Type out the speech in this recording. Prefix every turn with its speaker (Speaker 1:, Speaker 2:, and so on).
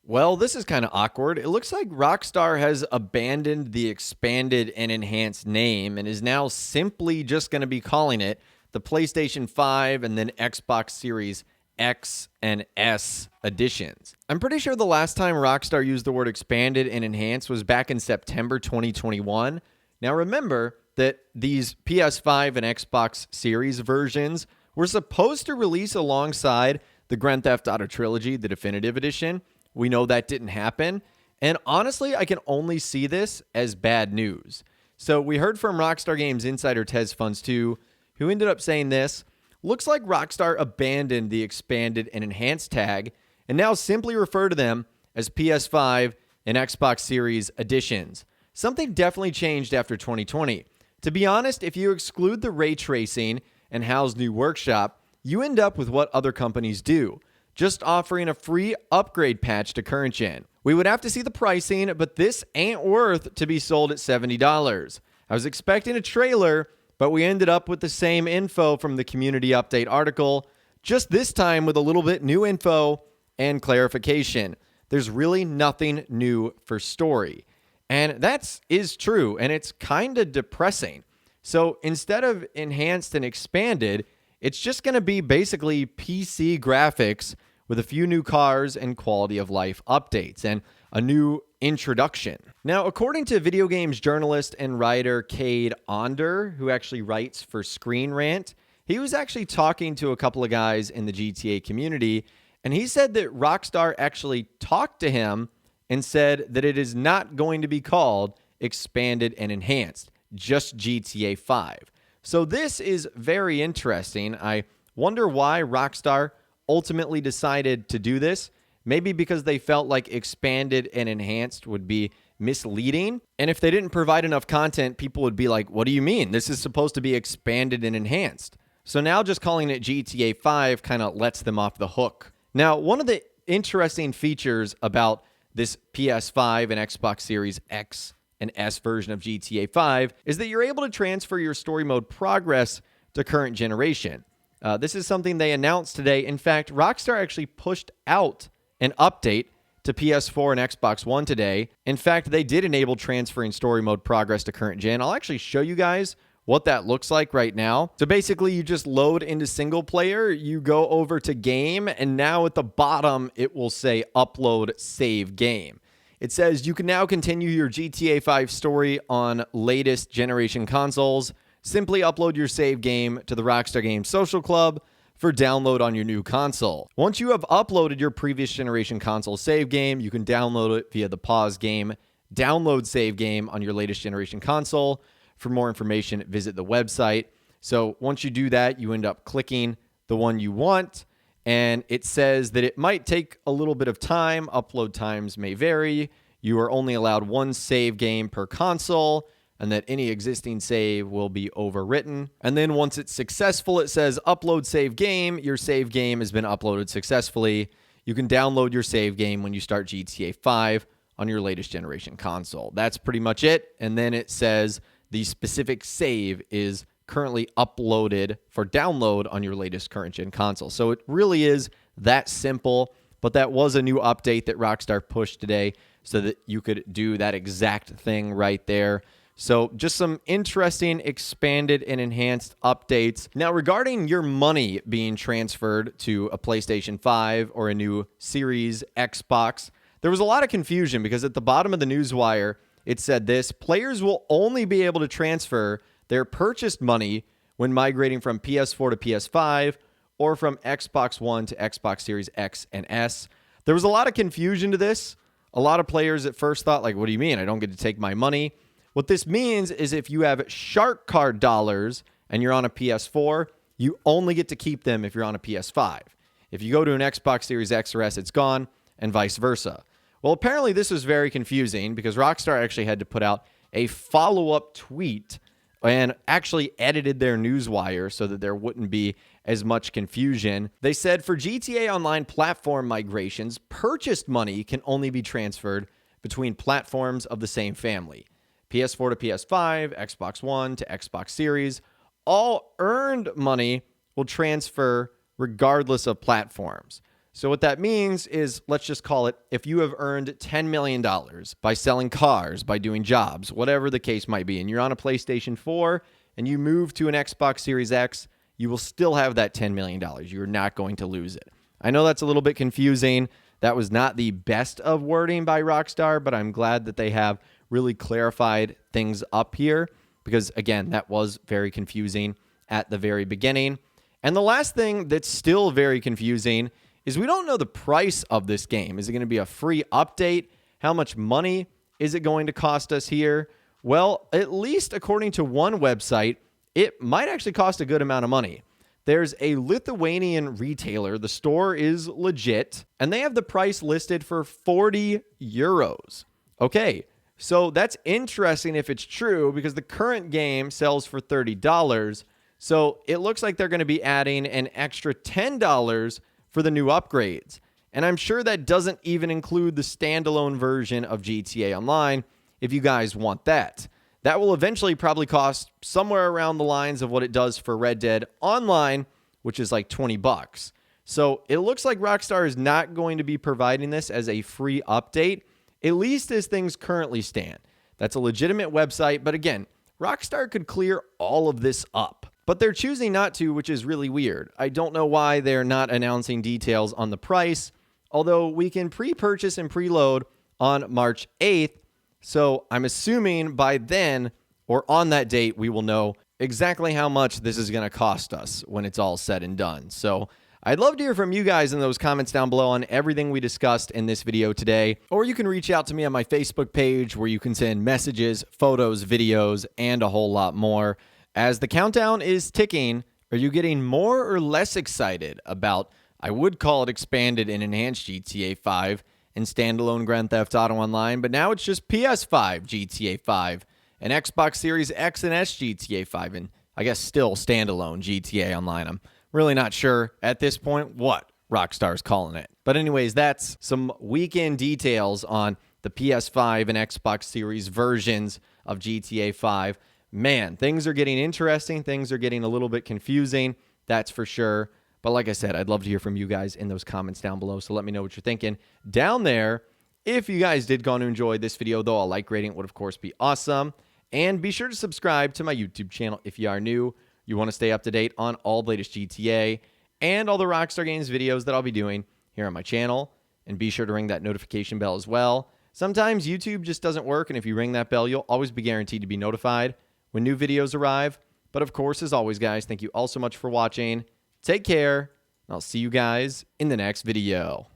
Speaker 1: Well, this is kind of awkward. It looks like Rockstar has abandoned the expanded and enhanced name and is now simply just going to be calling it the PlayStation 5 and then Xbox Series X and S editions. I'm pretty sure the last time Rockstar used the word expanded and enhanced was back in September 2021. Now remember that these PS5 and Xbox Series versions were supposed to release alongside the Grand Theft Auto Trilogy, the Definitive Edition. We know that didn't happen. And honestly, I can only see this as bad news. So we heard from Rockstar Games insider Tez Funds 2, who ended up saying this: looks like Rockstar abandoned the expanded and enhanced tag and now simply refer to them as PS5 and Xbox Series editions. Something definitely changed after 2020. To be honest, if you exclude the ray tracing and Hal's new workshop, you end up with what other companies do, just offering a free upgrade patch to current gen. We would have to see the pricing, but this ain't worth to be sold at $70. I was expecting a trailer, but we ended up with the same info from the community update article, just this time with a little bit new info and clarification. There's really nothing new for story. And that is true, and it's kind of depressing. So instead of enhanced and expanded, it's just going to be basically PC graphics with a few new cars and quality of life updates and a new introduction. Now, according to video games journalist and writer Cade Onder, who actually writes for Screen Rant, he was actually talking to a couple of guys in the GTA community, and he said that Rockstar actually talked to him and said that it is not going to be called expanded and enhanced, just GTA 5. So this is very interesting. I wonder why Rockstar ultimately decided to do this. Maybe because they felt like expanded and enhanced would be misleading. And if they didn't provide enough content, people would be like, what do you mean? This is supposed to be expanded and enhanced. So now just calling it GTA 5 kind of lets them off the hook. Now, one of the interesting features about this PS5 and Xbox Series X and S version of GTA 5 is that you're able to transfer your story mode progress to current generation. This is something they announced today. In fact, Rockstar actually pushed out an update to PS4 and Xbox One today. In fact, they did enable transferring story mode progress to current gen. I'll actually show you guys what that looks like right now. So basically, you just load into single player, you go over to game, and now at the bottom, it will say upload save game. It says you can now continue your GTA 5 story on latest generation consoles. Simply upload your save game to the Rockstar Games Social Club for download on your new console. Once you have uploaded your previous generation console save game, you can download it via the pause game download save game on your latest generation console. For more information, visit the website. So once you do that, you end up clicking the one you want, and it says that it might take a little bit of time. Upload times may vary. You are only allowed one save game per console, and that any existing save will be overwritten. And then once it's successful, it says upload save game. Your save game has been uploaded successfully. You can download your save game when you start GTA 5 on your latest generation console. That's pretty much it. And then it says the specific save is currently uploaded for download on your latest current gen console. So it really is that simple, but that was a new update that Rockstar pushed today so that you could do that exact thing right there. So just some interesting expanded and enhanced updates. Now, regarding your money being transferred to a PlayStation 5 or a new Series Xbox, there was a lot of confusion because at the bottom of the newswire, it said this: players will only be able to transfer their purchased money when migrating from PS4 to PS5 or from Xbox One to Xbox Series X and S. There was a lot of confusion to this. A lot of players at first thought, like, what do you mean? I don't get to take my money. What this means is if you have Shark Card dollars and you're on a PS4, you only get to keep them if you're on a PS5. If you go to an Xbox Series X or S, it's gone, and vice versa. Well, apparently this was very confusing because Rockstar actually had to put out a follow-up tweet and actually edited their newswire so that there wouldn't be as much confusion. They said for GTA Online platform migrations, purchased money can only be transferred between platforms of the same family. PS4 to PS5, Xbox One to Xbox Series, all earned money will transfer regardless of platforms. So what that means is, let's just call it, if you have earned $10 million by selling cars, by doing jobs, whatever the case might be, and you're on a PlayStation 4 and you move to an Xbox Series X, you will still have that $10 million. You're not going to lose it. I know that's a little bit confusing. That was not the best of wording by Rockstar, but I'm glad that they have really clarified things up here because, again, that was very confusing at the very beginning. And the last thing that's still very confusing is we don't know the price of this game. Is it going to be a free update? How much money is it going to cost us here? Well, at least according to one website, it might actually cost a good amount of money. There's a Lithuanian retailer. The store is legit, and they have the price listed for 40 euros. Okay, so that's interesting if it's true because the current game sells for $30. So it looks like they're going to be adding an extra $10 for the new upgrades. And I'm sure that doesn't even include the standalone version of GTA Online if you guys want that. That will eventually probably cost somewhere around the lines of what it does for Red Dead Online, which is like $20. So it looks like Rockstar is not going to be providing this as a free update, at least as things currently stand. That's a legitimate website, but again, Rockstar could clear all of this up. But they're choosing not to, which is really weird. I don't know why they're not announcing details on the price, although we can pre-purchase and preload on March 8th. So I'm assuming by then, or on that date, we will know exactly how much this is going to cost us when it's all said and done. So I'd love to hear from you guys in those comments down below on everything we discussed in this video today. Or you can reach out to me on my Facebook page where you can send messages, photos, videos, and a whole lot more. As the countdown is ticking, are you getting more or less excited about, I would call it expanded and enhanced GTA 5 and standalone Grand Theft Auto Online, but now it's just PS5 GTA 5 and Xbox Series X and S GTA 5 and I guess still standalone GTA Online. I'm really not sure at this point what Rockstar's calling it. But anyways, that's some weekend details on the PS5 and Xbox Series versions of GTA 5. Man, things are getting interesting. Things are getting a little bit confusing, that's for sure. But like I said, I'd love to hear from you guys in those comments down below. So let me know what you're thinking down there. If you guys did go on to enjoy this video, though, a like rating would, of course, be awesome. And be sure to subscribe to my YouTube channel if you are new. You want to stay up to date on all the latest GTA and all the Rockstar Games videos that I'll be doing here on my channel. And be sure to ring that notification bell as well. Sometimes YouTube just doesn't work, and if you ring that bell, you'll always be guaranteed to be notified when new videos arrive. But of course, as always, guys, thank you all so much for watching. Take care, and I'll see you guys in the next video.